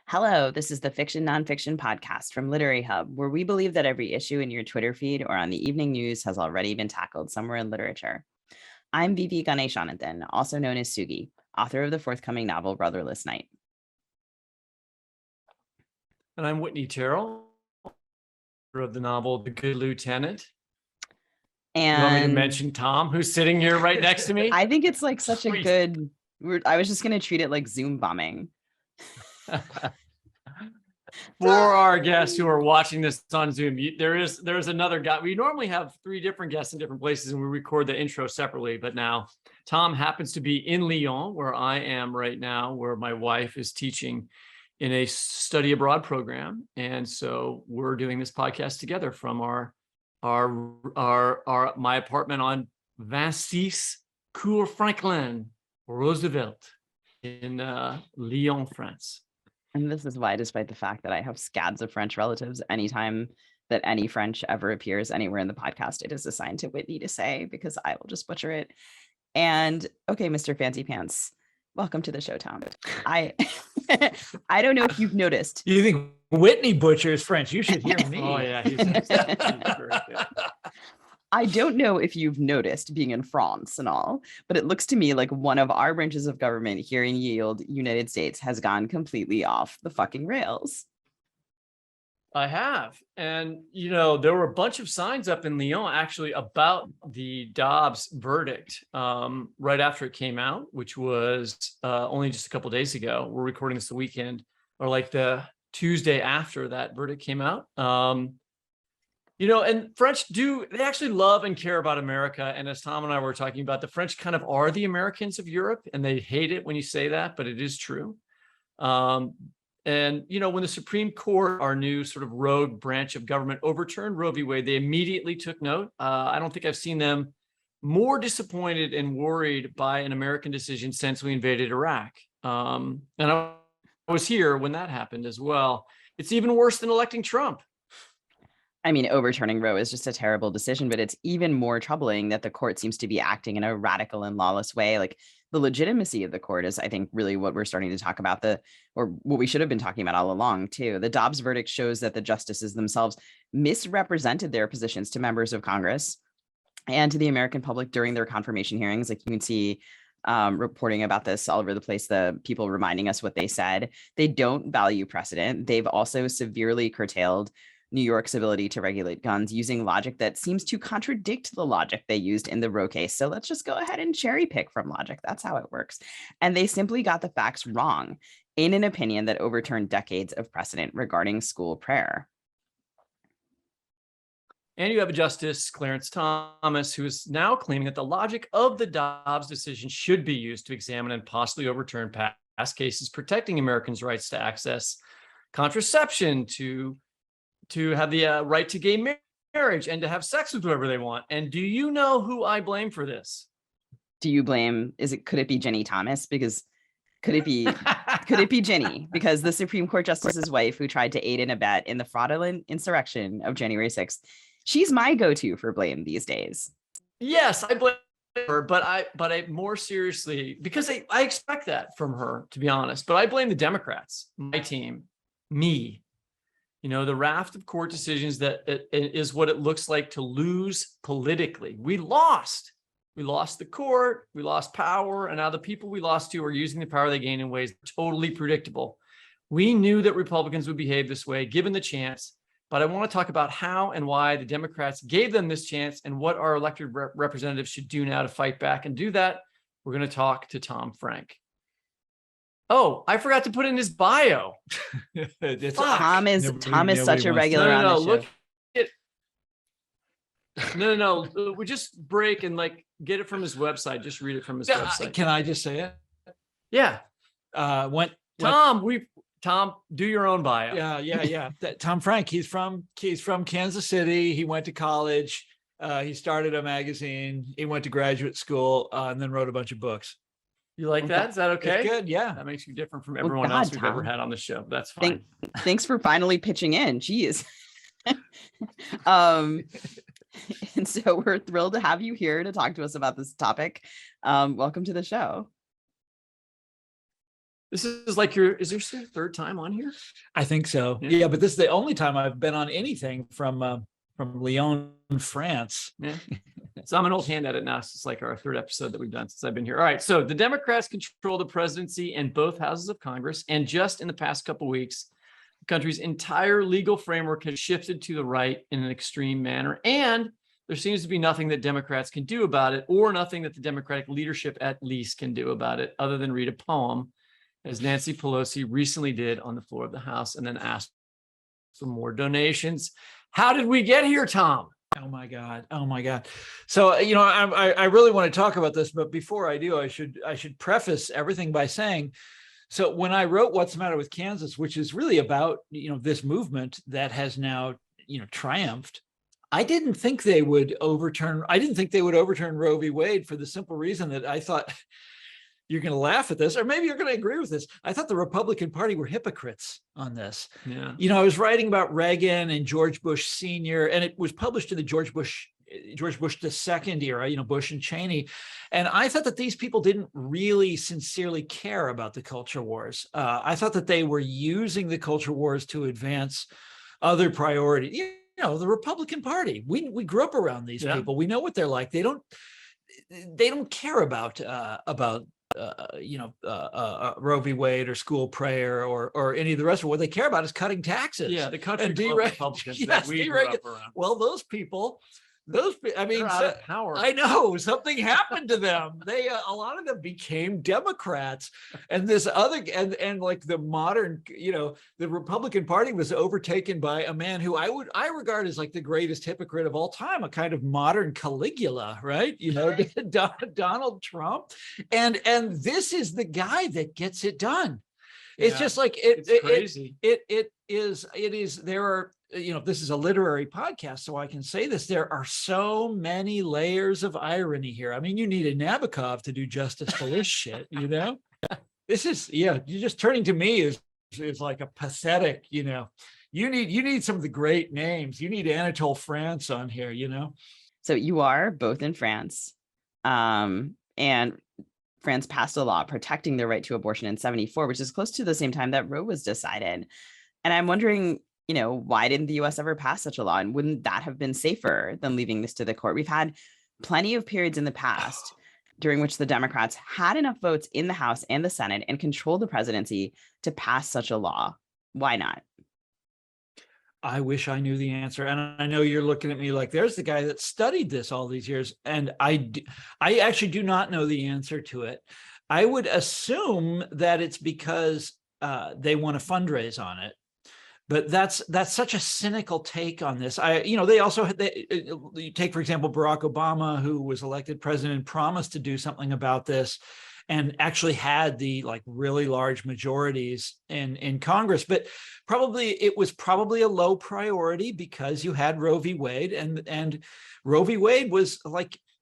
Hello, this is the Fiction Nonfiction podcast from Literary Hub, where we believe that every issue in your Twitter feed or on the evening news has already been tackled somewhere in literature. I'm VP Ganeshananthan, also known as Sugi, author of the forthcoming novel Brotherless Night. And I'm Whitney Terrell, author of the novel The Good Lieutenant. And you want me to mention Tom, who's sitting here right next to me? I think it's like such a good, I was just going to treat it like Zoom bombing. For our guests who are watching this on Zoom, there's another guy. We normally have three different guests in different places and we record the intro separately, but now Tom happens to be in Lyon, where I am right now, where my wife is teaching in a study abroad program. And so we're doing this podcast together from my apartment on 26 Cour Franklin Roosevelt in Lyon, France. And this is why, despite the fact that I have scads of French relatives, anytime that any French ever appears anywhere in the podcast, it is assigned to Whitney to say, because I will just butcher it. And okay, Mr. Fancy Pants, welcome to the show, Tom. I don't know if you've noticed. You think Whitney butchers French? You should hear me. Oh yeah, he's I don't know if you've noticed, being in France and all, but it looks to me like one of our branches of government here in ye olde United States has gone completely off the fucking rails. I have. And, there were a bunch of signs up in Lyon actually about the Dobbs verdict right after it came out, which was only just a couple of days ago. We're recording this the weekend, or like the Tuesday after that verdict came out. And French they actually love and care about America. And as Tom and I were talking about, the French kind of are the Americans of Europe, and they hate it when you say that, but it is true. And, when the Supreme Court, our new sort of rogue branch of government, overturned Roe v. Wade, they immediately took note. I don't think I've seen them more disappointed and worried by an American decision since we invaded Iraq. And I was here when that happened as well. It's even worse than electing Trump. I mean, overturning Roe is just a terrible decision, but it's even more troubling that the court seems to be acting in a radical and lawless way. Like, the legitimacy of the court is, I think, really what we're starting to talk about, or what we should have been talking about all along, too. The Dobbs verdict shows that the justices themselves misrepresented their positions to members of Congress and to the American public during their confirmation hearings. Like, you can see reporting about this all over the place, the people reminding us what they said. They don't value precedent. They've also severely curtailed New York's ability to regulate guns using logic that seems to contradict the logic they used in the Roe case. So let's just go ahead and cherry pick from logic. That's how it works. And they simply got the facts wrong in an opinion that overturned decades of precedent regarding school prayer. And you have a Justice, Clarence Thomas, who is now claiming that the logic of the Dobbs decision should be used to examine and possibly overturn past cases protecting Americans' rights to access contraception, to have the right to gay marriage, and to have sex with whoever they want. And do you know who I blame for this? Do you blame, could it be Jenny Thomas? Because could it be Jenny? Because the Supreme Court Justice's wife, who tried to aid and abet in the fraudulent insurrection of January 6th, she's my go-to for blame these days. Yes, I blame her, but I more seriously, because I expect that from her, to be honest, but I blame the Democrats, my team, me. The raft of court decisions that is what it looks like to lose politically. We lost the court, we lost power, and now the people we lost to are using the power they gain in ways totally predictable. We knew that Republicans would behave this way given the chance, but I want to talk about how and why the Democrats gave them this chance and what our elected representatives should do now to fight back. And do that, we're going to talk to Tom Frank. Oh, I forgot to put in his bio. Tom is such a regular on the show. Look at No. We just break and get it from his website. Just read it from his website. Can I just say it? Yeah. Tom, do your own bio. Yeah. Tom Frank. He's from Kansas City. He went to college. He started a magazine. He went to graduate school and then wrote a bunch of books. You like that? Is that okay? It's good, yeah. That makes you different from everyone else we've ever had on the show. That's fine. Thanks for finally pitching in. Jeez. And so we're thrilled to have you here to talk to us about this topic. Welcome to the show. This is is this your third time on here? I think so. Yeah. Yeah, but this is the only time I've been on anything from Lyon, France. Yeah. So I'm an old hand at it now. It's just like our third episode that we've done since I've been here. All right. So the Democrats control the presidency and both houses of Congress. And just in the past couple of weeks, the country's entire legal framework has shifted to the right in an extreme manner. And there seems to be nothing that Democrats can do about it, or nothing that the Democratic leadership at least can do about it, other than read a poem, as Nancy Pelosi recently did on the floor of the House, and then asked for more donations. How did we get here, Tom? Oh my God. Oh my God. So, I really want to talk about this, but before I do, I should preface everything by saying, so when I wrote What's the Matter with Kansas, which is really about, this movement that has now, triumphed, I didn't think they would overturn Roe v. Wade, for the simple reason that I thought, you're going to laugh at this, or maybe you're going to agree with this, I thought the Republican Party were hypocrites on this. Yeah. I was writing about Reagan and George Bush Sr., and it was published in the George Bush II era, Bush and Cheney. And I thought that these people didn't really sincerely care about the culture wars. I thought that they were using the culture wars to advance other priorities. The Republican Party, we grew up around these people. We know what they're like. They don't care about Roe v. Wade or school prayer or any of the rest of it. What they care about is cutting taxes. Yeah, the country Republicans yes, that we grew up around. Well, those people, I mean, they're out of power. I know something happened to them. They, a lot of them became Democrats, and this other, and like the modern, the Republican Party was overtaken by a man who I regard as like the greatest hypocrite of all time, a kind of modern Caligula, right? Donald Trump, and this is the guy that gets it done. It's just like it's crazy. It is. There are, this is a literary podcast, so I can say this. There are so many layers of irony here. I mean, you need a Nabokov to do justice for this shit. This is, you're just turning to me is like a pathetic. You need some of the great names. You need Anatole France on here. So you are both in France, and France passed a law protecting the right to abortion in 1974, which is close to the same time that Roe was decided. And I'm wondering, why didn't the US ever pass such a law? And wouldn't that have been safer than leaving this to the court? We've had plenty of periods in the past during which the Democrats had enough votes in the House and the Senate and controlled the presidency to pass such a law. Why not? I wish I knew the answer. And I know you're looking at me like, there's the guy that studied this all these years. And I actually do not know the answer to it. I would assume that it's because they want to fundraise on it. But that's such a cynical take on this. They also you take, for example, Barack Obama, who was elected president, promised to do something about this, and actually had the really large majorities in Congress. But it was probably a low priority because you had Roe v. Wade, and Roe v. Wade was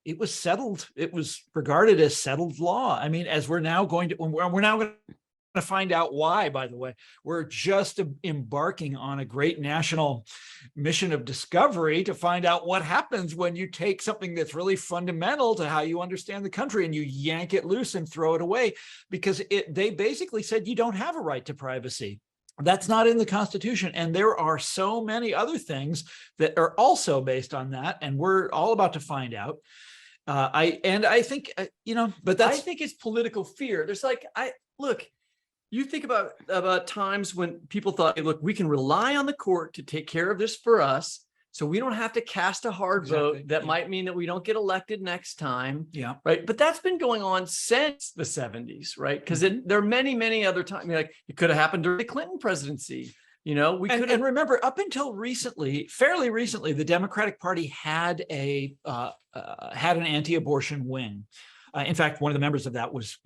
it was settled. It was regarded as settled law. I mean, as we're now going to find out why, by the way. We're just embarking on a great national mission of discovery to find out what happens when you take something that's really fundamental to how you understand the country and you yank it loose and throw it away, because they basically said you don't have a right to privacy. That's not in the Constitution. And there are so many other things that are also based on that. And we're all about to find out. I think, but I think it's political fear. There's look, you think about times when people thought, hey, look, we can rely on the court to take care of this for us, so we don't have to cast a hard vote that might mean that we don't get elected next time. Yeah. Right. But that's been going on since the 70s, right? Because there are many, many other times. It could have happened during the Clinton presidency. We could. And remember, up until fairly recently, the Democratic Party had an anti-abortion wing. In fact, one of the members of that was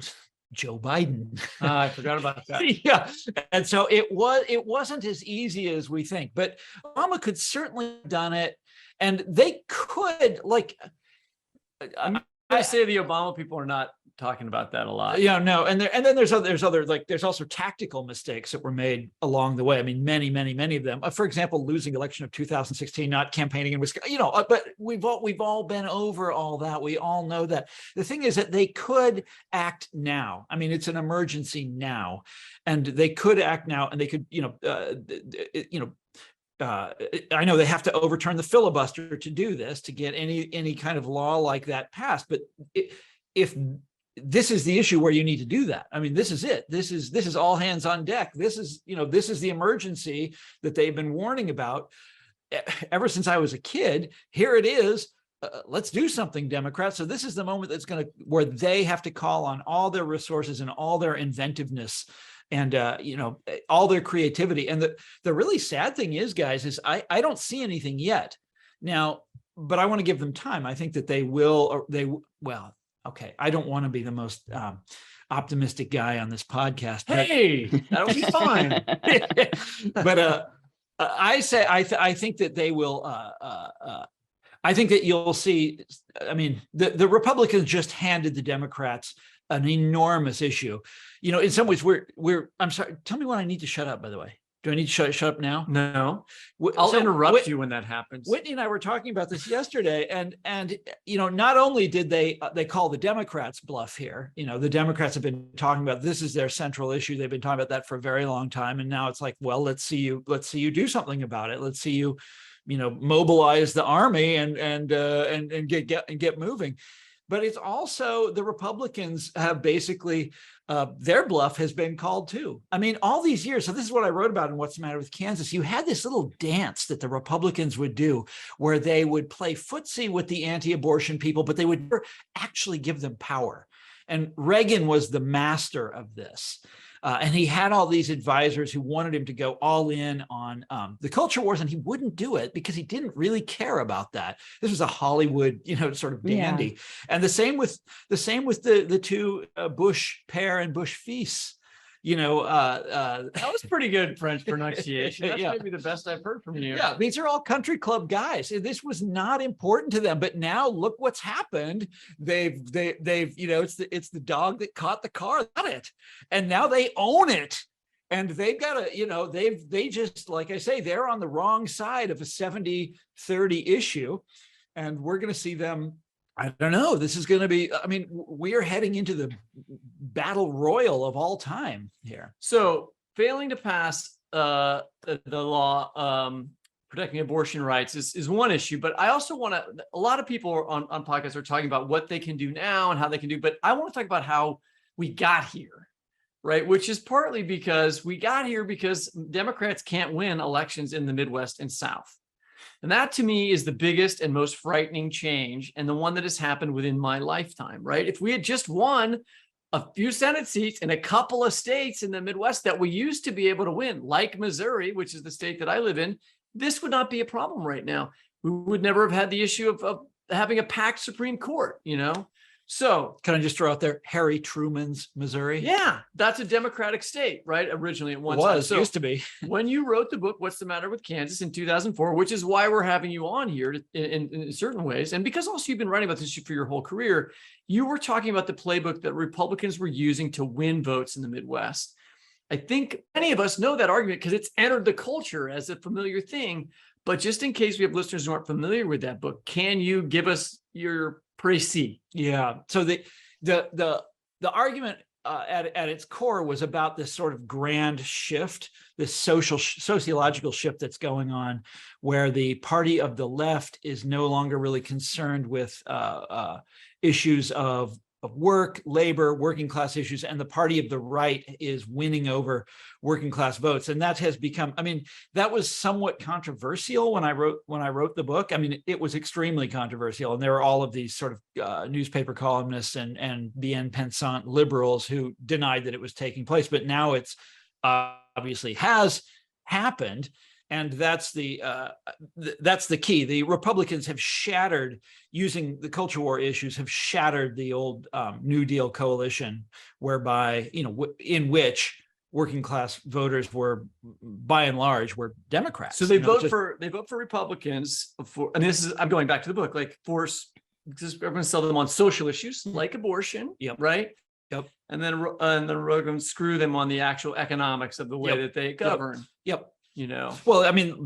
Joe Biden. I forgot about that. Yeah. And so it wasn't as easy as we think, but Obama could certainly have done it. And they could, I say the Obama people are not talking about that a lot. Yeah, no, and then there's other like there's also tactical mistakes that were made along the way. I mean, many of them. For example, losing election of 2016, not campaigning in Wisconsin. But we've all been over all that. We all know that. The thing is that they could act now. I mean, it's an emergency now, and they could act now, and they could, I know they have to overturn the filibuster to do this, to get any kind of law like that passed. But if this is the issue where you need to do that. I mean, this is it. This is all hands on deck. This is the emergency that they've been warning about ever since I was a kid. Here it is. Let's do something, Democrats. So this is the moment where they have to call on all their resources and all their inventiveness and all their creativity. And the really sad thing is, guys, is I don't see anything yet now, but I want to give them time. I think that they will. Okay, I don't want to be the most optimistic guy on this podcast. Hey, that'll be fine. But I think that they will. I think that you'll see. I mean, the Republicans just handed the Democrats an enormous issue. In some ways, we're. I'm sorry. Tell me when I need to shut up. By the way. Do I need to shut up now? No. I'll interrupt you when that happens. Whitney and I were talking about this yesterday, and not only did they call the Democrats bluff here. The Democrats have been talking about this is their central issue. They've been talking about that for a very long time, and now it's like, well, let's see you do something about it. Let's see you, mobilize the army and get moving. But it's also the Republicans have basically their bluff has been called too. I mean, all these years. So this is what I wrote about in What's the Matter with Kansas. You had this little dance that the Republicans would do where they would play footsie with the anti-abortion people, but they would never actually give them power. And Reagan was the master of this. And he had all these advisors who wanted him to go all in on the culture wars, and he wouldn't do it because he didn't really care about that. This was a Hollywood, sort of dandy. Yeah. And the same with the two Bush père and Bush fils. That was pretty good French pronunciation. That's maybe the best I've heard from you. Yeah, these are all country club guys. This was not important to them, but now look what's happened. They've it's the dog that caught the car, got it, and now they own it. And they've got to, they just, like I say, they're on the wrong side of a 70-30 issue, and we're going to see them. I don't know. This is going to be, we are heading into the battle royal of all time here. So failing to pass the law protecting abortion rights is one issue, but I also want to, a lot of people on podcasts are talking about what they can do now and how they can do, but I want to talk about how we got here, right? Which is partly because we got here because Democrats can't win elections in the Midwest and South. And that to me is the biggest and most frightening change, and the one that has happened within my lifetime, right? If we had just won a few Senate seats in a couple of states in the Midwest that we used to be able to win, like Missouri, which is the state that I live in, this would not be a problem right now. We would never have had the issue of having a packed Supreme Court, So can I just throw out there Harry Truman's Missouri? Yeah, that's a Democratic state, right? Originally at one time. Used to be. When you wrote the book, What's the Matter with Kansas in 2004, which is why we're having you on here in certain ways. And because also you've been writing about this issue for your whole career, you were talking about the playbook that Republicans were using to win votes in the Midwest. I think many of us know that argument because it's entered the culture as a familiar thing. But just in case we have listeners who aren't familiar with that book, can you give us your précis? Yeah. So the argument at its core was about this sort of grand shift, this sociological shift that's going on, where the party of the left is no longer really concerned with issues of work, labor, working class issues, and the party of the right is winning over working class votes. And that has become, that was somewhat controversial when I wrote the book. It was extremely controversial. And there were all of these sort of newspaper columnists and bien pensant liberals who denied that it was taking place. But now it's obviously has happened. And that's the key. The Republicans have shattered, using the culture war issues, have shattered the old New Deal coalition, whereby, in which working class voters were, by and large, were Democrats. So they vote for Republicans for, and this is, I'm going back to the book, like for just we're going to sell them on social issues like abortion, right? Yep. And then we're going to screw them on the actual economics of the way that they govern. Yep. You know. Well, I mean,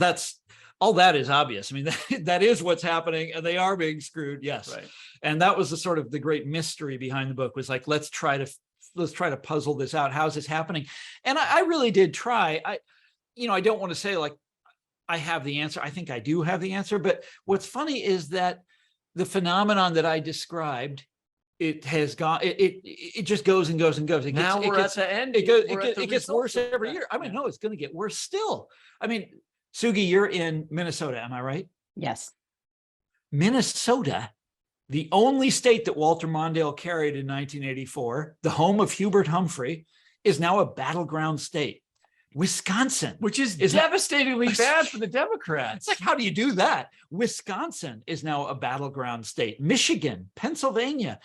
all that is obvious. I mean, that is what's happening, and they are being screwed. Yes. Right. And that was the great mystery behind the book, was like, let's try to puzzle this out. How's this happening? And I really did try. I don't want to say like I have the answer. I think I do have the answer. But what's funny is that the phenomenon that I described, it has gone. It just goes and goes and goes. At the end. It gets worse every year. I mean, no, it's going to get worse still. I mean, Sugi, you're in Minnesota, am I right? Yes. Minnesota, the only state that Walter Mondale carried in 1984, the home of Hubert Humphrey, is now a battleground state. Wisconsin, which is devastatingly bad for the Democrats. It's like, how do you do that? Wisconsin is now a battleground state. Michigan, Pennsylvania,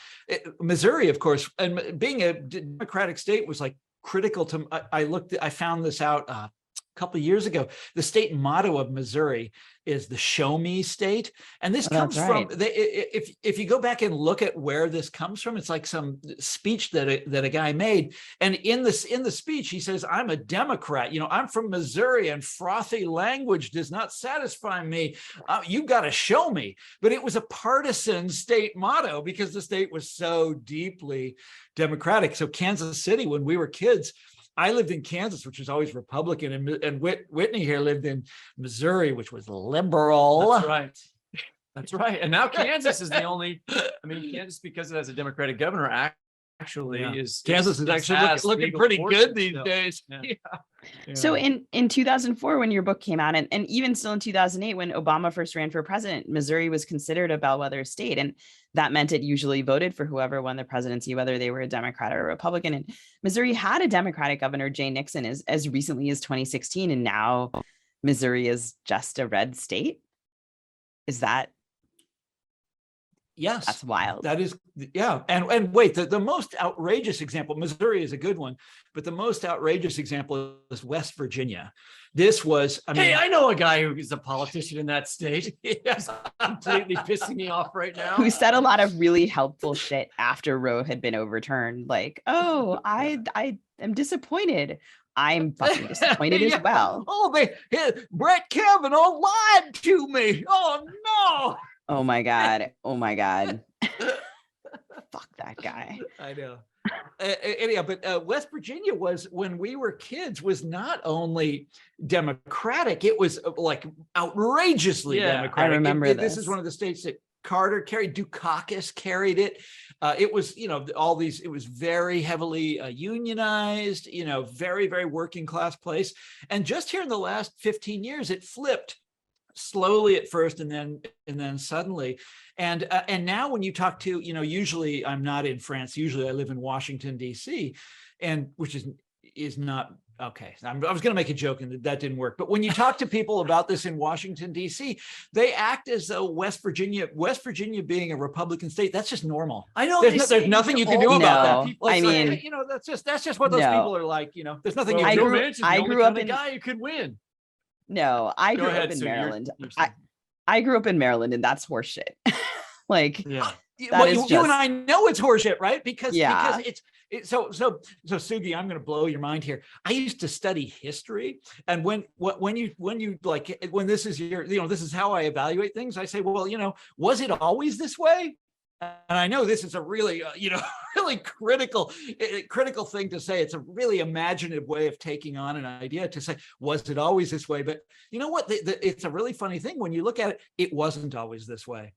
Missouri, of course, and being a Democratic state was like critical to. I found this out a couple of years ago. The state motto of Missouri is the "Show Me State," and this comes from. If you go back and look at where this comes from, it's like some speech that a guy made, and in the speech he says, "I'm a Democrat. I'm from Missouri, and frothy language does not satisfy me. You've got to show me." But it was a partisan state motto because the state was so deeply Democratic. So Kansas City, when we were kids. I lived in Kansas, which was always Republican, and Whitney here lived in Missouri, which was liberal. That's right. That's right. And now Kansas is the only. I mean, Kansas, because it has a Democratic governor, actually is Kansas is actually looking pretty good these days. Yeah. So in 2004, when your book came out, and even still in 2008, when Obama first ran for president, Missouri was considered a bellwether state. And that meant it usually voted for whoever won the presidency, whether they were a Democrat or a Republican. And Missouri had a Democratic governor, Jay Nixon, as recently as 2016. And now Missouri is just a red state. Is that? Yes. That's wild. That is, yeah. And wait, the most outrageous example, Missouri is a good one, but the most outrageous example is West Virginia. This was, I know a guy who is a politician in that state. Yes, completely pissing me off right now. Who said a lot of really helpful shit after Roe had been overturned. Like, oh, I am disappointed. I'm fucking disappointed as well. Oh, Brett Kavanaugh lied to me. Oh, no. Oh my God. Oh my God. Fuck that guy. I know. Anyhow, but West Virginia was, when we were kids, was not only Democratic, it was like outrageously Democratic. I remember this. This is one of the states that Carter carried. Dukakis carried it. It was, it was very heavily unionized, very, very working class place. And just here in the last 15 years, it flipped. Slowly at first, and then suddenly, and now when you talk to, usually I'm not in France. Usually I live in Washington D.C., and which is not okay. I was going to make a joke, and that didn't work. But when you talk to people about this in Washington D.C., they act as though West Virginia being a Republican state, that's just normal. I know there's nothing you can do about that. I mean, that's just what those people are like. There's nothing. I grew up in a guy who could win. No, I grew up in Maryland. I grew up in Maryland, and that's horseshit. Like, you and I know it's horseshit, right? Because it's so Sugi, I'm going to blow your mind here. I used to study history, and when this is this is how I evaluate things. I say, well, was it always this way? And I know this is a really, really critical thing to say. It's a really imaginative way of taking on an idea to say, was it always this way? But you know what? It's a really funny thing when you look at it. It wasn't always this way.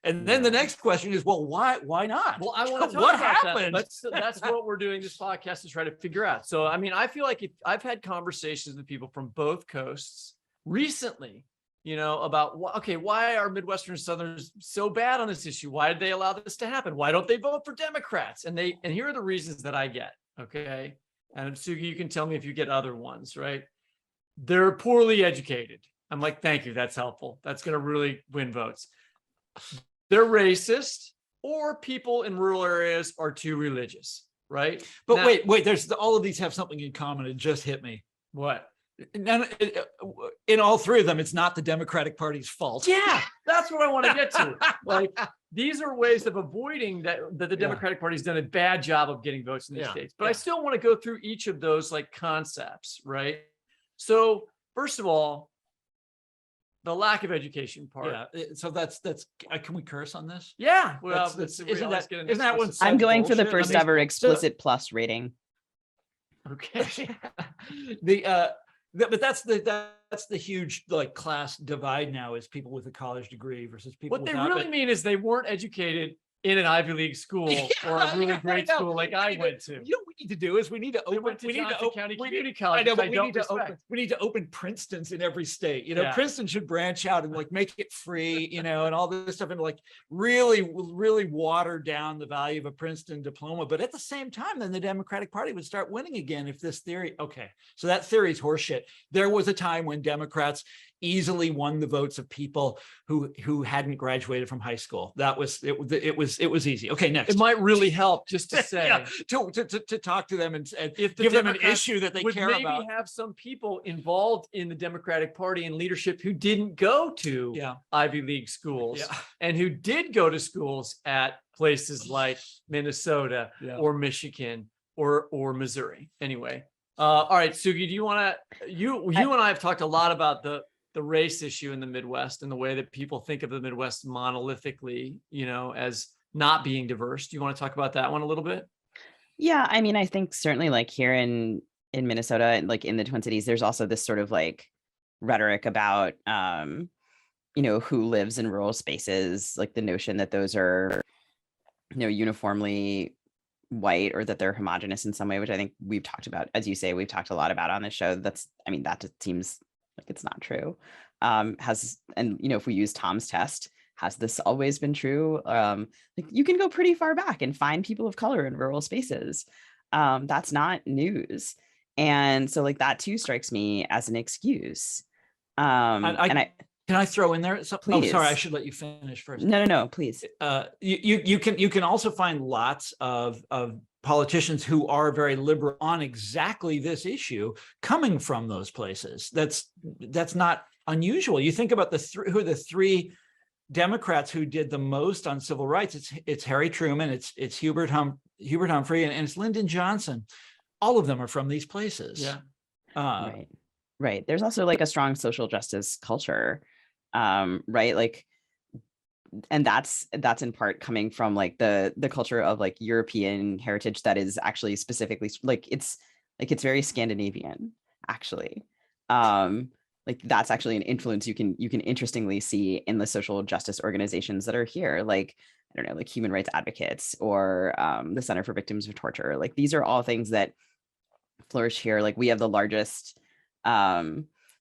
And then the next question is, well, why not? Well, I want to talk what about happened? That's what we're doing this podcast to try to figure out. So, I mean, I feel like I've had conversations with people from both coasts recently. About why are Midwestern Southerners so bad on this issue? Why did they allow this to happen? Why don't they vote for Democrats? And here are the reasons that I get. Okay. And Sugi, you can tell me if you get other ones, right? They're poorly educated. I'm like, thank you. That's helpful. That's going to really win votes. They're racist, or people in rural areas are too religious, right? But now, wait, there's all of these have something in common. It just hit me. What? In all three of them, it's not the Democratic Party's fault. Yeah, that's what I want to get to. Like, these are ways of avoiding that the Democratic Party's done a bad job of getting votes in these states. But I still want to go through each of those like concepts, right? So first of all, the lack of education part. Yeah. So that's can we curse on this? Yeah. Well, isn't that one? I'm going for the bullshit? first ever explicit plus rating. Okay. But that's the huge like class divide now, is people with a college degree versus people. What they really mean is they weren't educated in an Ivy League school or a really great school like I went to. You know what we need to do is we need to open. We need to open County Community College. I know, but we need to open Princeton's in every state. You know, Princeton should branch out and like make it free. You know, and all this stuff, and like really water down the value of a Princeton diploma. But at the same time, then the Democratic Party would start winning again if this theory. Okay, so that theory is horseshit. There was a time when Democrats easily won the votes of people who hadn't graduated from high school. That was it was easy. Okay, next. It might really help just to say to talk to them and if give them an issue that they care maybe about. Have some people involved in the Democratic Party and leadership who didn't go to Ivy League schools and who did go to schools at places like Minnesota or Michigan or Missouri. Anyway, all right, Sugi, do you want to? You and I have talked a lot about the race issue in the Midwest and the way that people think of the Midwest monolithically, you know, as not being diverse. Do you want to talk about that one a little bit? Yeah, I mean, I think certainly like here in Minnesota and like in the Twin Cities, there's also this sort of like rhetoric about, you know, who lives in rural spaces, like the notion that those are, you know, uniformly white or that they're homogenous in some way, which I think we've talked about, as you say, we've talked a lot about on this show. That just seems like it's not true. And you know, if we use Tom's test, has this always been true? Like you can go pretty far back and find people of color in rural spaces. That's not news. And so like that too strikes me as an excuse. Can I throw in there something? Please. Oh, sorry, I should let you finish first. No, please. You can also find lots of politicians who are very liberal on exactly this issue coming from those places. That's not unusual. You think about who are the three Democrats who did the most on civil rights. It's Harry Truman, it's Hubert Humphrey, and it's Lyndon Johnson. All of them are from these places. Yeah. Right. There's also like a strong social justice culture, right? Like, and that's in part coming from like the culture of like European heritage that is actually specifically like it's very Scandinavian actually. Like that's actually an influence you can interestingly see in the social justice organizations that are here, like I don't know, like human rights advocates or the Center for Victims of Torture. Like these are all things that flourish here. Like we have the largest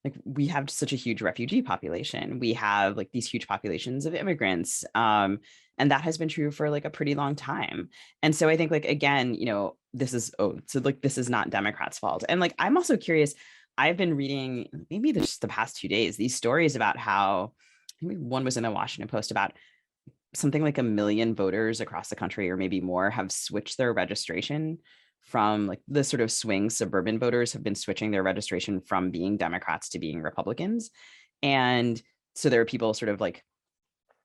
like we have such a huge refugee population. We have like these huge populations of immigrants. And that has been true for like a pretty long time. And so I think like, again, you know, this is not Democrats' fault. And like, I'm also curious, I've been reading maybe just the past 2 days, these stories about how maybe one was in the Washington Post about something like 1 million voters across the country or maybe more have switched their registration from like the sort of swing suburban voters have been switching their registration from being Democrats to being Republicans. And so there are people sort of like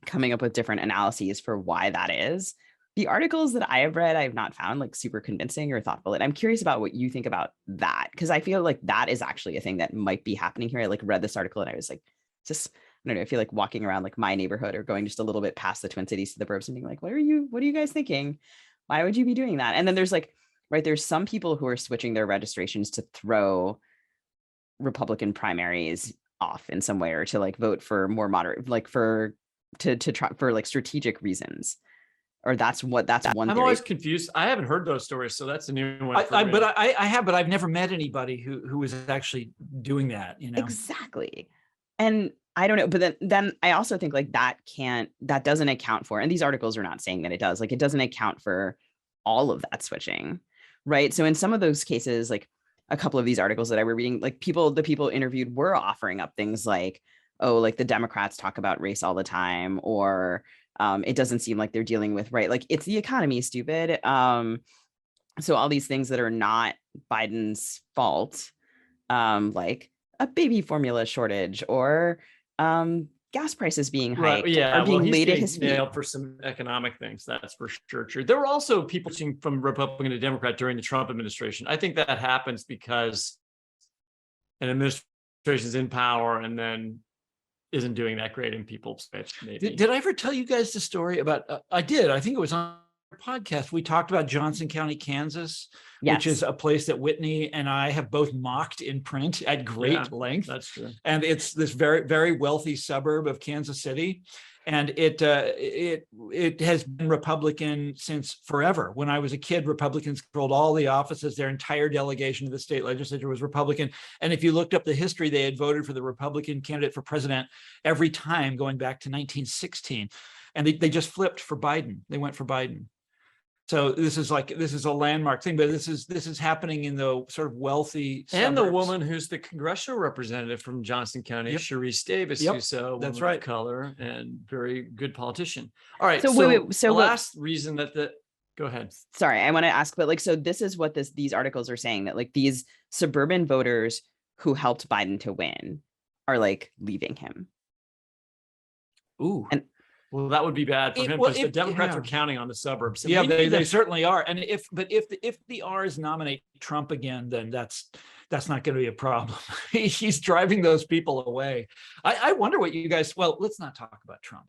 coming up with different analyses for why that is. The articles that I have read, I have not found like super convincing or thoughtful. And I'm curious about what you think about that, because I feel like that is actually a thing that might be happening here. I like read this article and I was like, just, I don't know, I feel like walking around like my neighborhood or going just a little bit past the Twin Cities to the burbs and being like, what are you guys thinking? Why would you be doing that? And then there's like, right, there's some people who are switching their registrations to throw Republican primaries off in some way or to like vote for more moderate, like to try for like strategic reasons. Or that's one I'm theory. always confused. I haven't heard those stories, so that's a new one. But I've never met anybody who was actually doing that, you know. Exactly. And I don't know, but then I also think like that doesn't account for, and these articles are not saying that it does, like it doesn't account for all of that switching. Right. So in some of those cases, like a couple of these articles that I were reading, like the people interviewed were offering up things like, oh, like the Democrats talk about race all the time, or it doesn't seem like they're dealing with, right, like it's the economy, stupid. So all these things that are not Biden's fault, like a baby formula shortage or gas prices being Right. hiked Yeah. are being Well, he's laid at getting his feet. nailed for some economic things. That's for sure true. There were also people switching from Republican to Democrat during the Trump administration. I think that happens because an administration's in power and then isn't doing that great in people switch. Maybe. Did I ever tell you guys the story about? I did. I think it was on our podcast. We talked about Johnson County, Kansas, which Yes. is a place that Whitney and I have both mocked in print at great length. That's true. And it's this very, very wealthy suburb of Kansas City. And it has been Republican since forever. When I was a kid, Republicans controlled all the offices. Their entire delegation of the state legislature was Republican. And if you looked up the history, they had voted for the Republican candidate for president every time going back to 1916. And they just flipped for Biden. They went for Biden. So this is a landmark thing, but this is happening in the sort of wealthy and suburbs. the woman who's the congressional representative from Johnson County, Sharice Davis, who's a woman That's right. of color and very good politician. All right. So the last reason that go ahead. Sorry, I want to ask, but so this is what these articles are saying, that these suburban voters who helped Biden to win are leaving him. Ooh. And well, that would be bad for him because the Democrats are counting on the suburbs. Yeah, they certainly are. And if the R's nominate Trump again, then that's not going to be a problem. He's driving those people away. I wonder what you guys. Well, let's not talk about Trump.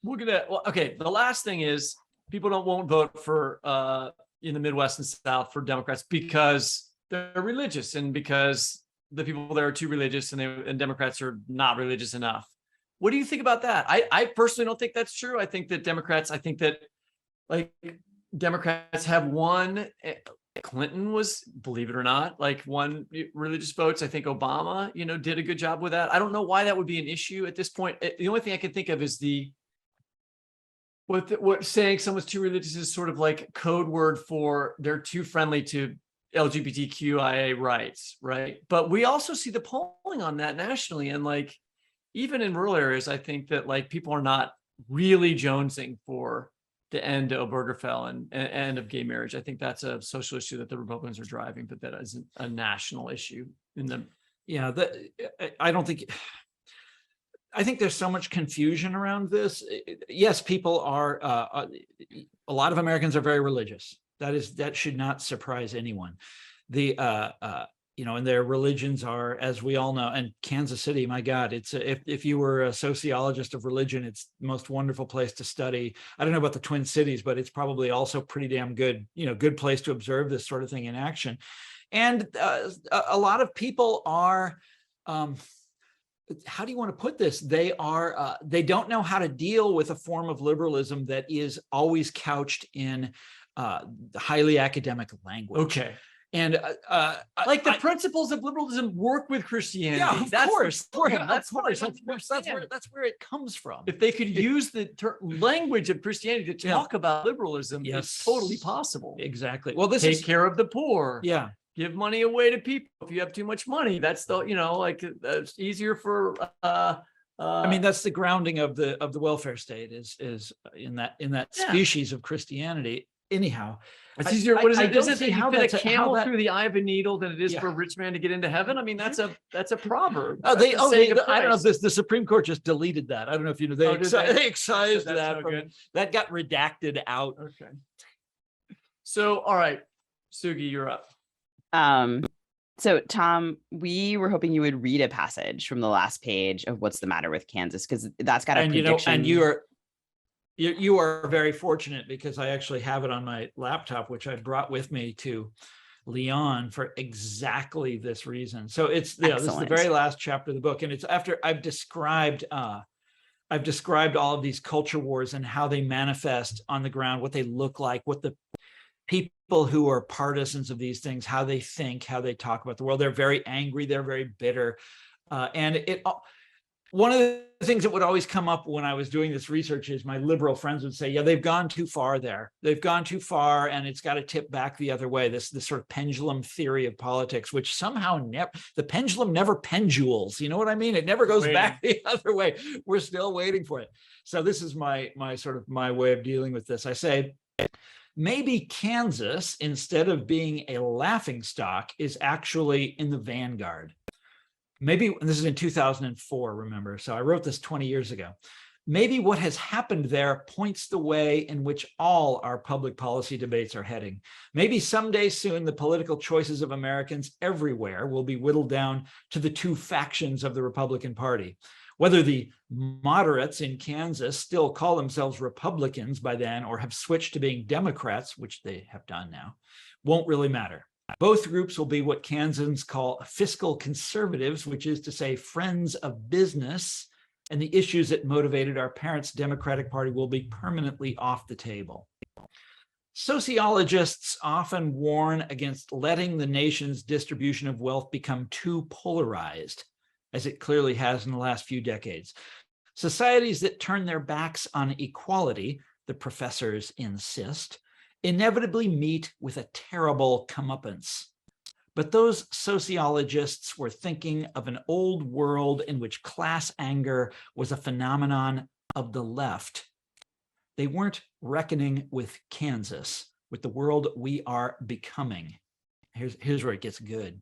We're gonna. Well, okay. The last thing is people won't vote for in the Midwest and South for Democrats because they're religious and because the people there are too religious and Democrats are not religious enough. What do you think about that? I personally don't think that's true. I think that Democrats have won. Clinton was, believe it or not, won religious votes. I think Obama, did a good job with that. I don't know why that would be an issue at this point. The only thing I can think of is what saying someone's too religious is sort of like code word for they're too friendly to LGBTQIA rights, right? But we also see the polling on that nationally, and even in rural areas, I think that people are not really jonesing for the end of Obergefell and end of gay marriage. I think that's a social issue that the Republicans are driving, but that isn't a national issue in the. Yeah, I think there's so much confusion around this. Yes, people are. A lot of Americans are very religious. That should not surprise anyone. And their religions are, as we all know, and Kansas City, my God, it's if you were a sociologist of religion, it's the most wonderful place to study. I don't know about the Twin Cities, but it's probably also pretty damn good, good place to observe this sort of thing in action. And a lot of people are, how do you want to put this? They don't know how to deal with a form of liberalism that is always couched in highly academic language. Okay. And the principles of liberalism work with Christianity. Yeah, of course. That's where it comes from. If they could use the language of Christianity to talk about liberalism, it's totally possible. Exactly. Well, take care of the poor. Yeah. Give money away to people. If you have too much money, that's it's easier for. That's the grounding of the welfare state is in that species of Christianity. Anyhow, it's easier. What is it? Does it fit a camel through the eye of a needle than it is for a rich man to get into heaven? I mean, that's a proverb. I don't know if the Supreme Court just deleted that. I don't know if you know they excised that. That got redacted out. Okay. So, all right, Sugi, you're up. So Tom, we were hoping you would read a passage from the last page of What's the Matter with Kansas, because that's got a prediction. And you are very fortunate because I actually have it on my laptop, which I brought with me to Lyon for exactly this reason. So this is the very last chapter of the book, and it's after I've described all of these culture wars and how they manifest on the ground, what they look like, what the people who are partisans of these things, how they think, how they talk about the world. They're very angry, they're very bitter, one of the things that would always come up when I was doing this research is my liberal friends would say, yeah, they've gone too far there. They've gone too far and it's got to tip back the other way. This sort of pendulum theory of politics, which somehow the pendulum never pendules. You know what I mean? It never goes back the other way. We're still waiting for it. So this is my way of dealing with this. I say, maybe Kansas, instead of being a laughingstock, is actually in the vanguard. maybe, and this is in 2004, remember, so I wrote this 20 years ago. Maybe what has happened there points the way in which all our public policy debates are heading. Maybe someday soon, the political choices of Americans everywhere will be whittled down to the two factions of the Republican Party. Whether the moderates in Kansas still call themselves Republicans by then or have switched to being Democrats, which they have done now, won't really matter. Both groups will be what Kansans call fiscal conservatives, which is to say friends of business, and the issues that motivated our parents' Democratic Party will be permanently off the table. Sociologists often warn against letting the nation's distribution of wealth become too polarized, as it clearly has in the last few decades. Societies that turn their backs on equality, the professors insist, inevitably meet with a terrible comeuppance. But those sociologists were thinking of an old world in which class anger was a phenomenon of the left. They weren't reckoning with Kansas, with the world we are becoming. Here's where it gets good.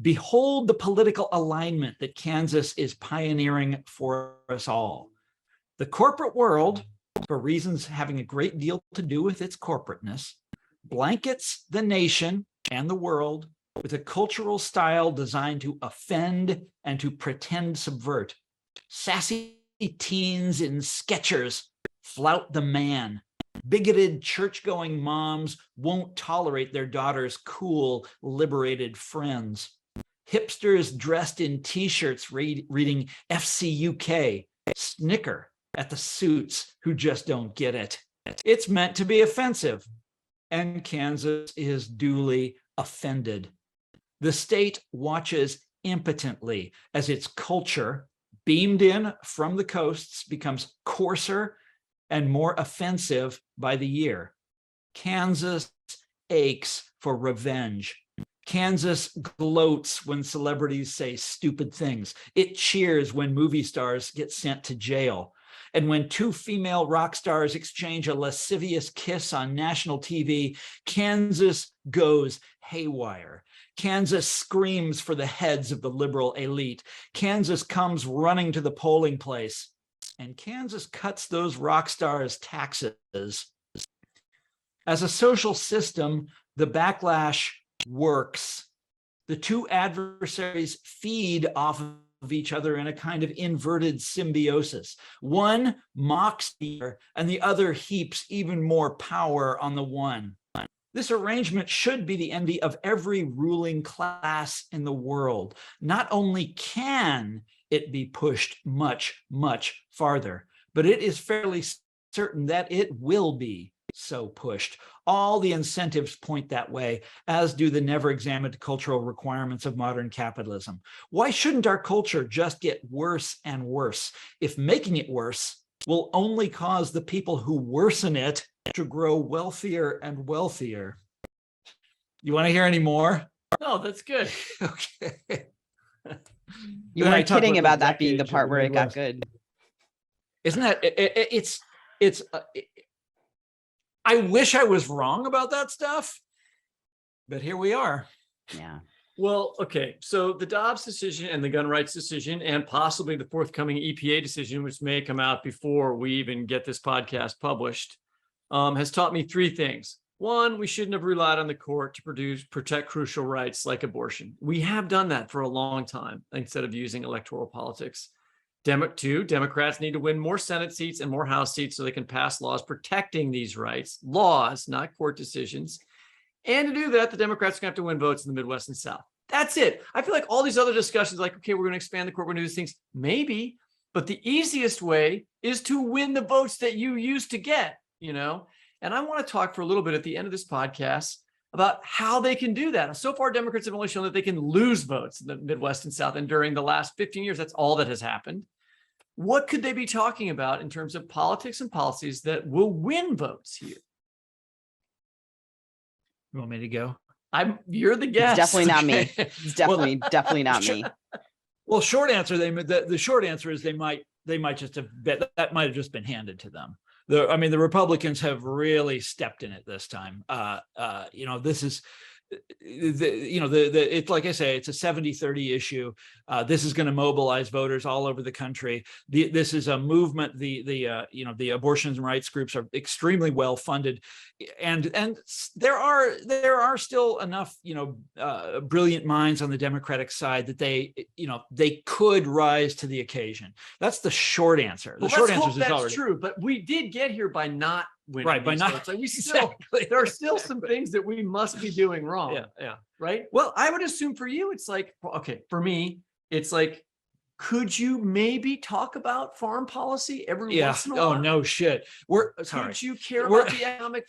Behold the political alignment that Kansas is pioneering for us all. The corporate world, for reasons having a great deal to do with its corporateness, blankets the nation and the world with a cultural style designed to offend and to pretend subvert. Sassy teens in Skechers flout the man. Bigoted church-going moms won't tolerate their daughters' cool, liberated friends. Hipsters dressed in t-shirts reading FCUK snicker at the suits who just don't get it. It's meant to be offensive, and Kansas is duly offended. The state watches impotently as its culture, beamed in from the coasts, becomes coarser and more offensive by the year. Kansas aches for revenge. Kansas gloats when celebrities say stupid things. It cheers when movie stars get sent to jail. And when two female rock stars exchange a lascivious kiss on national TV, Kansas goes haywire. Kansas screams for the heads of the liberal elite. Kansas comes running to the polling place. And Kansas cuts those rock stars' taxes. As a social system, the backlash works. The two adversaries feed off of each other in a kind of inverted symbiosis. One mocks the other, and the other heaps even more power on the one. This arrangement should be the envy of every ruling class in the world. Not only can it be pushed much, much farther, but it is fairly certain that it will be so pushed. All the incentives point that way, as do the never examined cultural requirements of modern capitalism. Why shouldn't our culture just get worse and worse if making it worse will only cause the people who worsen it to grow wealthier and wealthier? You want to hear any more? No, that's good. Okay. You Then I weren't talk kidding about about that being the decades of part the where it got Midwest. good. Isn't that it's I wish I was wrong about that stuff, but here we are. Yeah. Well, okay. So the Dobbs decision and the gun rights decision, and possibly the forthcoming EPA decision, which may come out before we even get this podcast published, has taught me three things. One, we shouldn't have relied on the court to protect crucial rights like abortion. We have done that for a long time instead of using electoral politics. Two, Democrats need to win more Senate seats and more House seats so they can pass laws protecting these rights, laws, not court decisions. And to do that, the Democrats are going to have to win votes in the Midwest and South. That's it. I feel like all these other discussions, like, okay, we're going to expand the court, we're going to do these things. Maybe, but the easiest way is to win the votes that you used to get, you know? And I want to talk for a little bit at the end of this podcast about how they can do that. So far, Democrats have only shown that they can lose votes in the Midwest and South. And during the last 15 years, that's all that has happened. What could they be talking about in terms of politics and policies that will win votes here? You want me to go? You're the guest. It's definitely not me. Okay. It's definitely not me. Well, short answer, the short answer is they might just have that might have just been handed to them. The Republicans have really stepped in it this time. This is it's like I say, it's a 70-30 issue. This is going to mobilize voters all over the country. This is a movement. The abortion rights groups are extremely well funded, and there are still enough brilliant minds on the Democratic side that they could rise to the occasion. That's the short answer. The short answer is that's already true, but we did get here by not winning. Right, by not. Like we still, there are still some things that we must be doing wrong. Yeah. Right. Well, I would assume for you, it's like, okay, for me, it's like, could you maybe talk about foreign policy every once in a while? Oh, no shit. We're sorry. Could you care about the economic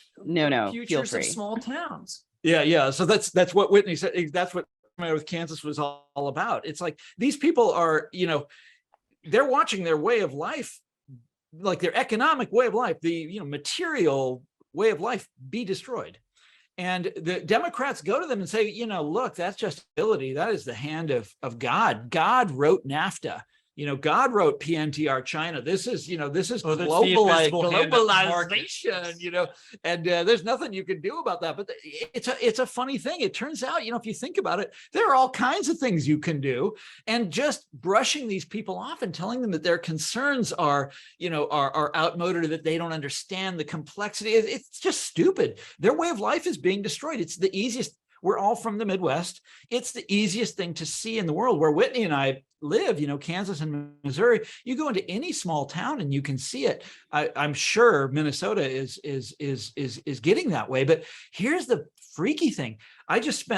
futures of small towns? Yeah. So that's what Whitney said. That's what with Kansas was all about. It's like these people are, they're watching their way of life, like their economic way of life, the material way of life be destroyed. And the Democrats go to them and say, look, that's just ability. That is the hand of God. God wrote NAFTA. God wrote PNTR China. This is globalization, and there's nothing you can do about that. But it's a funny thing. It turns out, if you think about it, there are all kinds of things you can do. And just brushing these people off and telling them that their concerns are outmoded, or that they don't understand the complexity. It's just stupid. Their way of life is being destroyed. It's the easiest. We're all from the Midwest. It's the easiest thing to see in the world. Where Whitney and I live, Kansas and Missouri, you go into any small town and you can see it. I'm sure Minnesota is getting that way. But here's the freaky thing.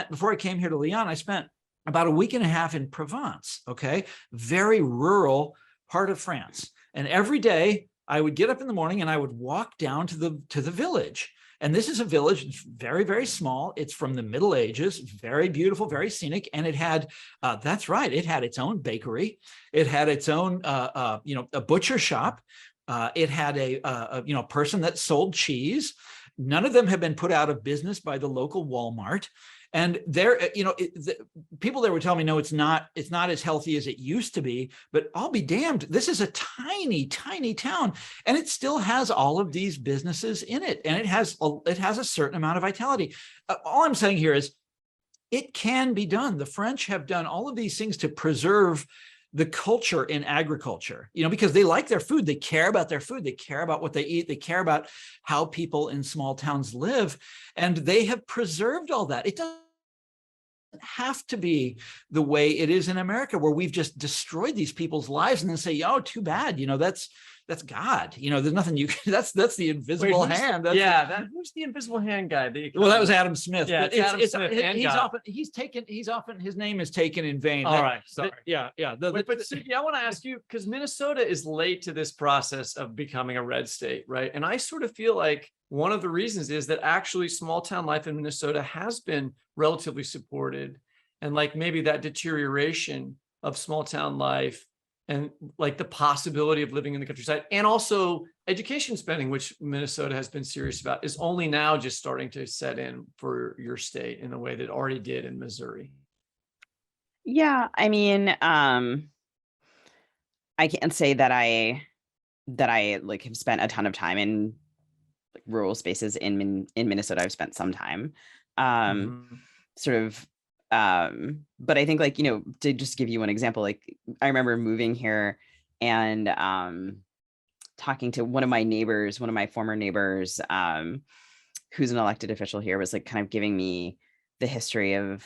Before I came here to Lyon, I spent about a week and a half in Provence, okay? Very rural part of France. And every day I would get up in the morning and I would walk down to the village. And this is a village, it's very, very small. It's from the Middle Ages, very beautiful, very scenic. And it had, that's right, it had its own bakery. It had its own, a butcher shop. It had a person that sold cheese. None of them have been put out of business by the local Walmart. And people there were telling me, no, it's not as healthy as it used to be, but I'll be damned. This is a tiny, tiny town, and it still has all of these businesses in it. And it has a certain amount of vitality. All I'm saying here is it can be done. The French have done all of these things to preserve the culture in agriculture, because they like their food. They care about their food. They care about what they eat. They care about how people in small towns live. And they have preserved all that. It doesn't have to be the way it is in America, where we've just destroyed these people's lives and then say, oh, too bad. That's God. There's nothing you can, that's the invisible hand. Who's the invisible hand guy? Well, that was Adam Smith. Yeah, Adam Smith. His name is taken in vain. All right. Sorry. Yeah. But Suki, I want to ask you, because Minnesota is late to this process of becoming a red state, right? And I sort of feel like one of the reasons is that actually small town life in Minnesota has been relatively supported. And like maybe that deterioration of small town life and like the possibility of living in the countryside, and also education spending, which Minnesota has been serious about, is only now just starting to set in for your state in a way that it already did in Missouri. Yeah, I mean, I can't say that I like have spent a ton of time in like rural spaces in Minnesota. I've spent some time, sort of. But I think like, to just give you one example, like I remember moving here and talking to one of my former neighbors, who's an elected official here, was like kind of giving me the history of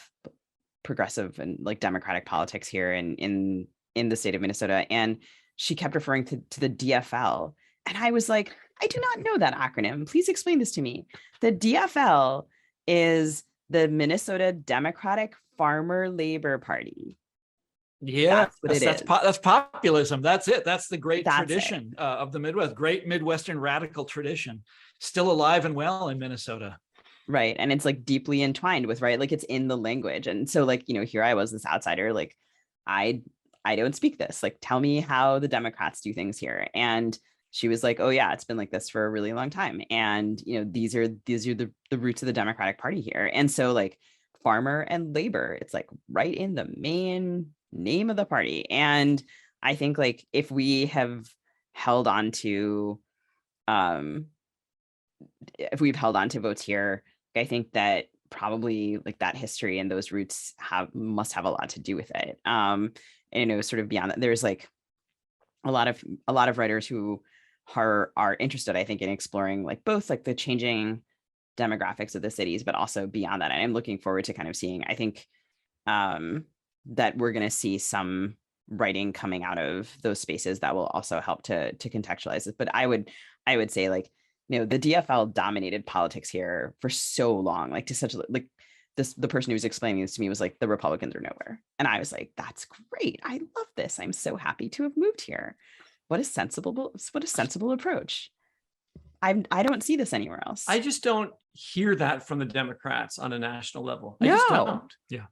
progressive and like democratic politics here in the state of Minnesota. And she kept referring to the DFL. And I was like, I do not know that acronym. Please explain this to me. The DFL is the Minnesota Democratic Farmer Labor Party. Yeah, that's populism. That's it. That's the great tradition of the Midwest, great Midwestern radical tradition, still alive and well in Minnesota. Right. And it's like deeply entwined with, right, like it's in the language. And so like, here I was, this outsider, like I don't speak this, like, tell me how the Democrats do things here. And she was like, oh yeah, it's been like this for a really long time. And, these are the roots of the Democratic Party here. And so like farmer and labor, it's like right in the main name of the party. And I think like if we have held on to votes here, I think that probably like that history and those roots must have a lot to do with it. And sort of beyond that, there's like a lot of writers who are interested, I think, in exploring like both like the changing demographics of the cities, but also beyond that. And I'm looking forward to kind of seeing, I think, that we're going to see some writing coming out of those spaces that will also help to contextualize it. But I would say, like, the DFL dominated politics here for so long, like to such like the person who was explaining this to me was like, the Republicans are nowhere. And I was like, that's great. I love this. I'm so happy to have moved here. What a sensible approach. I don't see this anywhere else. I just don't hear that from the Democrats on a national level. I No. just don't. Yeah.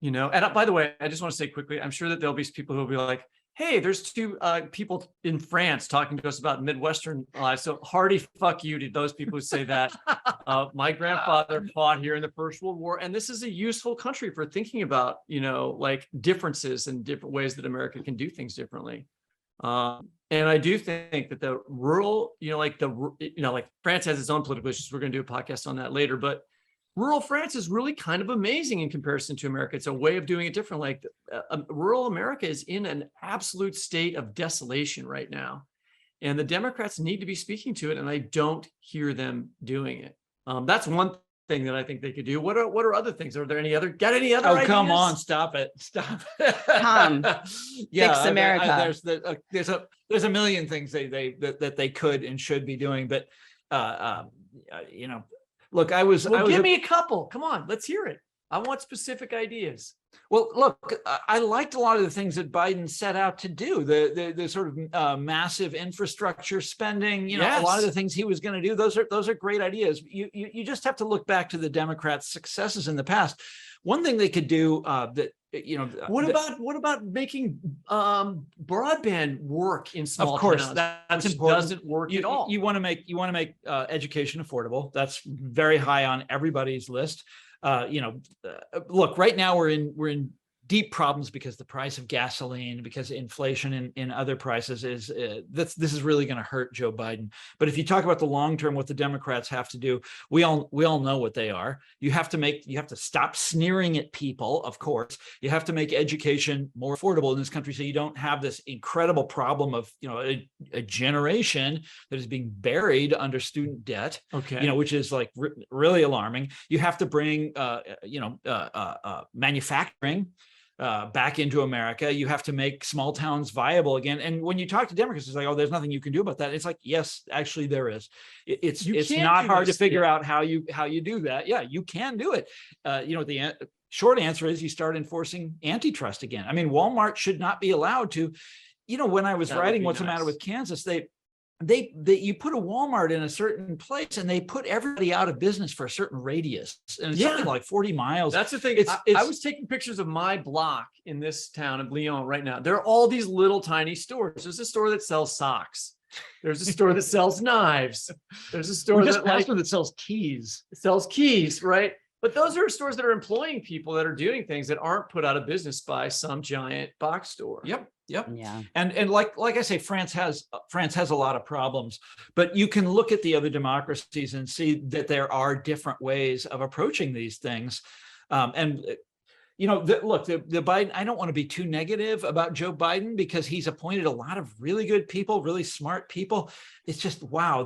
And by the way, I just want to say quickly, I'm sure that there'll be people who will be like, hey, there's two people in France talking to us about Midwestern lives. So hearty fuck you to those people who say that. My grandfather fought here in the First World War, and this is a useful country for thinking about, like differences and different ways that America can do things differently. And I do think that the rural, like France has its own political issues. We're going to do a podcast on that later, but rural France is really kind of amazing in comparison to America. It's a way of doing it different. Like rural America is in an absolute state of desolation right now. And the Democrats need to be speaking to it. And I don't hear them doing it. That's one thing that I think they could do. What are other things? Are there any other ideas? Come on, stop it. Tom, Yeah, fix America. There's a million things that they could and should be doing, but look, give me a couple. Come on, let's hear it. I want specific ideas. Well, look, I liked a lot of the things that Biden set out to do. The sort of massive infrastructure spending. Yes. A lot of the things he was going to do. Those are great ideas. You just have to look back to the Democrats' successes in the past. One thing they could do What about making broadband work in small towns? Of course, that's important. Doesn't work at all. You want to make education affordable. That's very high on everybody's list. Look, right now we're in deep problems because the price of gasoline, because inflation in other prices is this is really going to hurt Joe Biden. But if you talk about the long term, what the Democrats have to do, we all know what they are. You have to stop sneering at people. Of course, you have to make education more affordable in this country, so you don't have this incredible problem of a generation that is being buried under student debt. Okay, which is like really alarming. You have to bring manufacturing back into America. You have to make small towns viable again. And when you talk to Democrats, it's like, oh, there's nothing you can do about that. It's like, yes, actually there is. It's not hard to figure out how you do that. Yeah, you can do it. The short answer is you start enforcing antitrust again. I mean, Walmart should not be allowed to. When I was writing What's the Matter with Kansas, you put a Walmart in a certain place and they put everybody out of business for a certain radius, and it's something like 40 miles. That's the thing. I was taking pictures of my block in this town of Lyon right now. There are all these little tiny stores. There's a store that sells socks. There's a store that sells knives. There's a store that sells keys. It sells keys, right? But those are stores that are employing people that are doing things that aren't put out of business by some giant box store. Yep. Yeah. And like I say, France has a lot of problems, but you can look at the other democracies and see that there are different ways of approaching these things. Look, the Biden, I don't want to be too negative about Joe Biden because he's appointed a lot of really good people, really smart people. It's just, wow,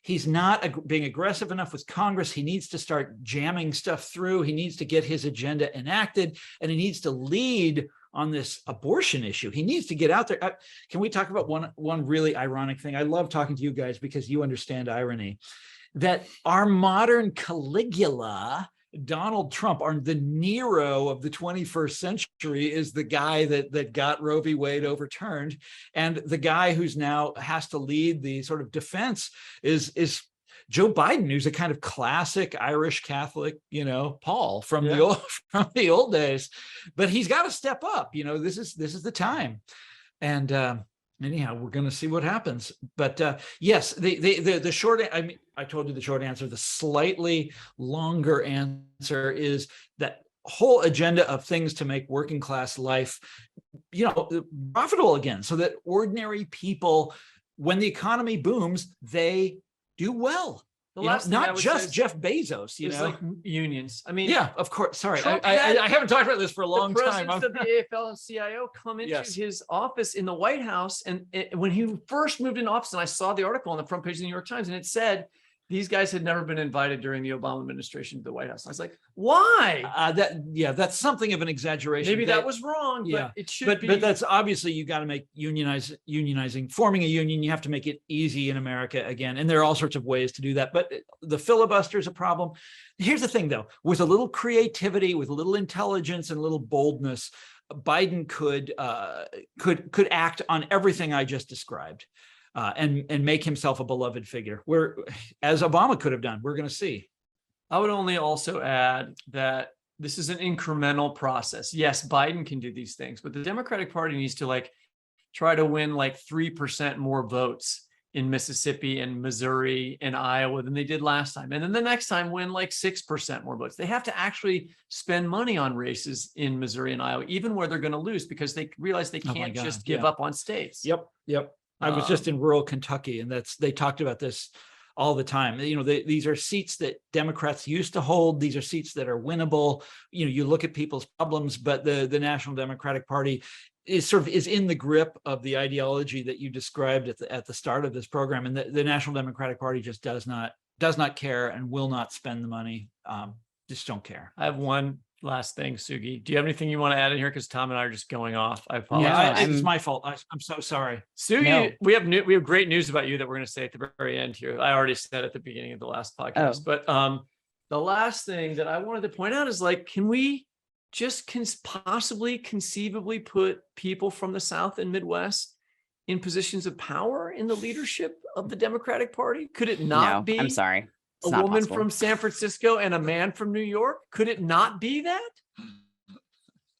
he's not being aggressive enough with Congress. He needs to start jamming stuff through. He needs to get his agenda enacted, and he needs to lead on this abortion issue. He needs to get out there. Can we talk about one really ironic thing? I love talking to you guys because you understand irony. That our modern Caligula, Donald Trump, the Nero of the 21st century, is the guy that got Roe v. Wade overturned, and the guy who's now has to lead the sort of defense is Joe Biden, who's a kind of classic Irish Catholic, Paul from the old days. But he's got to step up. This is the time, and anyhow, we're going to see what happens. But yes, the short. I mean, I told you the short answer. The slightly longer answer is that whole agenda of things to make working class life, profitable again, so that ordinary people, when the economy booms, they do well. The last thing I not would just say is, Jeff Bezos, it's like unions. I mean, yeah, of course. Sorry, Trump I had haven't talked about this for a long the time. presidents of the AFL and CIO come into Yes. his office in the White House. And when he first moved into office, and I saw the article on the front page of the New York Times, and it said these guys had never been invited during the Obama administration to the White House. I was like, why? That's something of an exaggeration. Maybe that was wrong, yeah, but it should but be. but that's obviously, you got to make unionizing, forming a union. You have to make it easy in America again, and there are all sorts of ways to do that. But the filibuster is a problem. Here's the thing, though: with a little creativity, with a little intelligence, and a little boldness, Biden could act on everything I just described, and make himself a beloved figure. Where, as Obama could have done. We're going to see. I would only also add that this is an incremental process. Yes, Biden can do these things, but the Democratic Party needs to try to win 3% more votes in Mississippi and Missouri and Iowa than they did last time. And then the next time win 6% more votes. They have to actually spend money on races in Missouri and Iowa, even where they're going to lose, because they realize they can't just give up on states. Yep. I was just in rural Kentucky, and they talked about this all the time. These are seats that Democrats used to hold. These are seats that are winnable. You look at people's problems, but the National Democratic Party is in the grip of the ideology that you described at the start of this program. And the National Democratic Party just does not care and will not spend the money. Just don't care. I have one last thing, Sugi. Do you have anything you want to add in here? Because Tom and I are just going off. I apologize. Yeah, it's my fault. I'm so sorry. Sugi, No. we have great news about you that we're going to say at the very end here. I already said at the beginning of the last podcast, but the last thing that I wanted to point out is can we just possibly conceivably put people from the South and Midwest in positions of power in the leadership of the Democratic Party? Could it not be? I'm sorry. It's a not woman possible. from San Francisco and a man from New York? Could it not be that?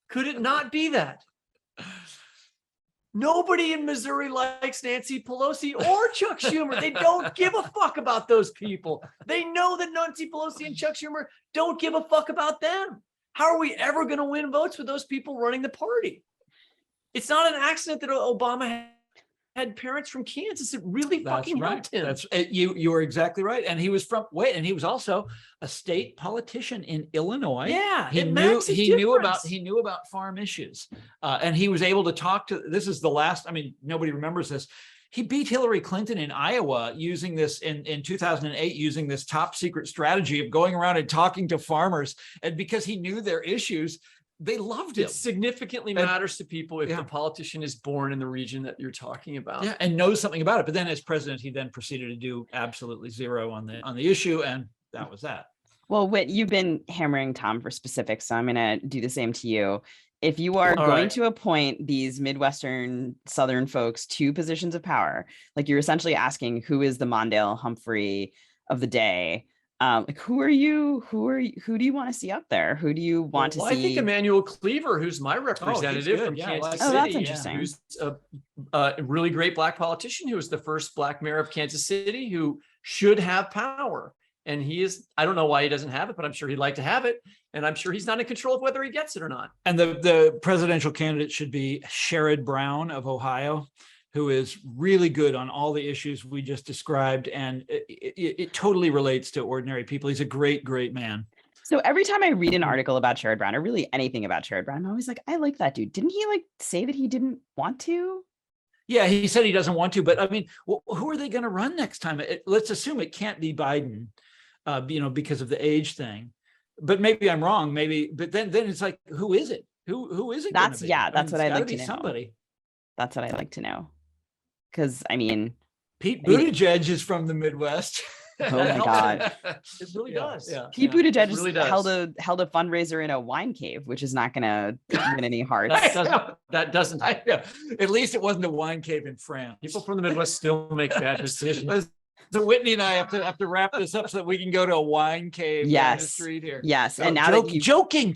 Could it not be that? Nobody in Missouri likes Nancy Pelosi or Chuck Schumer. They don't give a fuck about those people. They know that Nancy Pelosi and Chuck Schumer don't give a fuck about them. How are we ever going to win votes with those people running the party? It's not an accident that Obama had parents from Kansas. It really fucking helped him. You were exactly right. And he was and he was also a state politician in Illinois. Yeah, he knew about farm issues, and he was able to talk to. This is the last. I mean, nobody remembers this. He beat Hillary Clinton in Iowa using this in 2008, using this top secret strategy of going around and talking to farmers, and because he knew their issues. They loved him. It significally matters to people if the politician is born in the region that you're talking about. Yeah, and knows something about it. But then as president, he then proceeded to do absolutely zero on the issue. And that was that. Well, Whit, you've been hammering Tom for specifics, so I'm going to do the same to you. If you are going to appoint these Midwestern Southern folks to positions of power, you're essentially asking who is the Mondale Humphrey of the day. Who are you? Who do you want to see up there? Who do you want to see? I think Emmanuel Cleaver, who's my representative from Kansas City. That's interesting. Who's a really great black politician who was the first black mayor of Kansas City, who should have power. And he is, I don't know why he doesn't have it, but I'm sure he'd like to have it. And I'm sure he's not in control of whether he gets it or not. And the presidential candidate should be Sherrod Brown of Ohio, who is really good on all the issues we just described. And it totally relates to ordinary people. He's a great, great man. So every time I read an article about Sherrod Brown, or really anything about Sherrod Brown, I'm always like, I like that dude. Didn't he say that he didn't want to? Yeah, he said he doesn't want to, but I mean, who are they going to run next time? Let's assume it can't be Biden, because of the age thing. But maybe I'm wrong. Maybe, but then it's who is it? Who is it? That's what I'd like to know. Somebody. That's what I'd like to know. Because Pete Buttigieg is from the Midwest. Oh my God. It really does. Yeah. Pete Buttigieg really held a fundraiser in a wine cave, which is not going to win any hearts. That doesn't. I know. At least it wasn't a wine cave in France. People from the Midwest still make bad decisions. So Whitney and I have to wrap this up so that we can go to a wine cave down the street here. Yes. Oh, And now joking.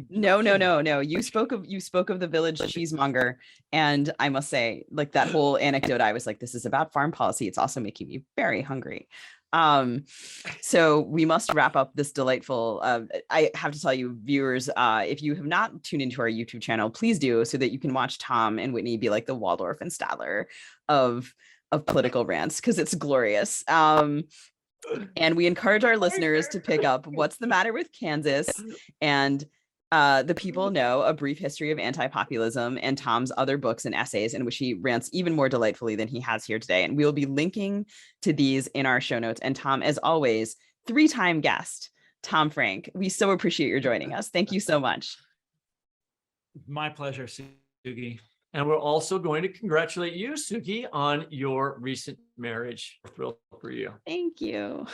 No. You spoke of the village cheesemonger. And I must say, that whole anecdote, I was like, this is about farm policy. It's also making me very hungry. So we must wrap up this delightful, I have to tell you, viewers, if you have not tuned into our YouTube channel, please do, so that you can watch Tom and Whitney be like the Waldorf and Statler of political rants, because it's glorious. And we encourage our listeners to pick up What's the Matter with Kansas and The People Know, A Brief History of Anti-Populism, and Tom's other books and essays in which he rants even more delightfully than he has here today. And we will be linking to these in our show notes. And Tom, as always, 3-time guest, Tom Frank, we so appreciate your joining us. Thank you so much. My pleasure, Sugi. And we're also going to congratulate you, Suki, on your recent marriage. Thrilled for you. Thank you.